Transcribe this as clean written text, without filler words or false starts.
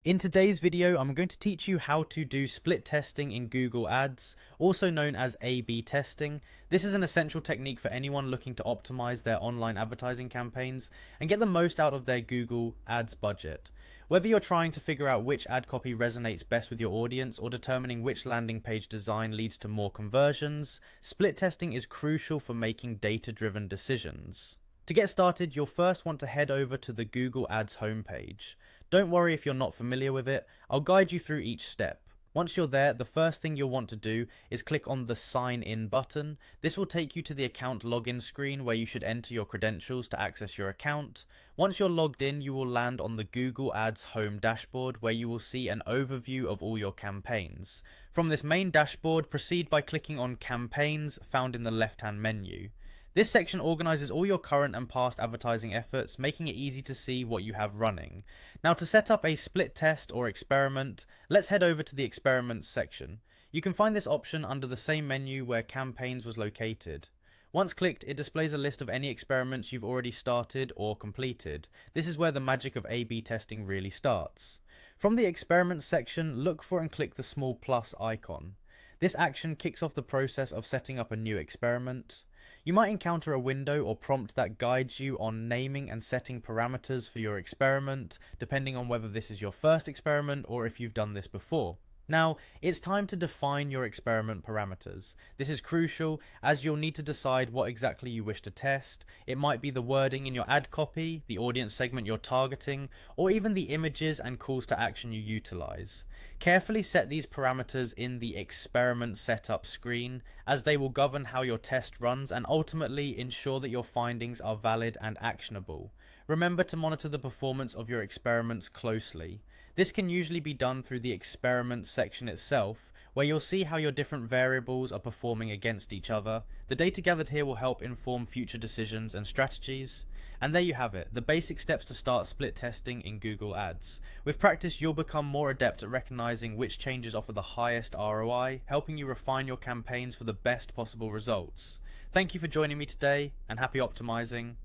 In today's video, I'm going to teach you how to do split testing in Google Ads, also known as A/B testing. This is an essential technique for anyone looking to optimize their online advertising campaigns and get the most out of their Google Ads budget. Whether you're trying to figure out which ad copy resonates best with your audience or determining which landing page design leads to more conversions, split testing is crucial for making data-driven decisions. To get started, you'll first want to head over to the Google Ads homepage. Don't worry if you're not familiar with it, I'll guide you through each step. Once you're there, the first thing you'll want to do is click on the Sign In button. This will take you to the account login screen where you should enter your credentials to access your account. Once you're logged in, you will land on the Google Ads home dashboard where you will see an overview of all your campaigns. From this main dashboard, proceed by clicking on Campaigns found in the left-hand menu. This section organizes all your current and past advertising efforts, making it easy to see what you have running. Now, to set up a split test or experiment, let's head over to the Experiments section. You can find this option under the same menu where Campaigns was located. Once clicked, it displays a list of any experiments you've already started or completed. This is where the magic of A/B testing really starts. From the Experiments section, look for and click the small plus icon. This action kicks off the process of setting up a new experiment. You might encounter a window or prompt that guides you on naming and setting parameters for your experiment, depending on whether this is your first experiment or if you've done this before. Now, it's time to define your experiment parameters. This is crucial as you'll need to decide what exactly you wish to test. It might be the wording in your ad copy, the audience segment you're targeting, or even the images and calls to action you utilize. Carefully set these parameters in the experiment setup screen, as they will govern how your test runs and ultimately ensure that your findings are valid and actionable. Remember to monitor the performance of your experiments closely. This can usually be done through the experiment section itself, where you'll see how your different variables are performing against each other. The data gathered here will help inform future decisions and strategies. And there you have it, the basic steps to start split testing in Google Ads. With practice, you'll become more adept at recognizing which changes offer the highest ROI, helping you refine your campaigns for the best possible results. Thank you for joining me today, and happy optimizing.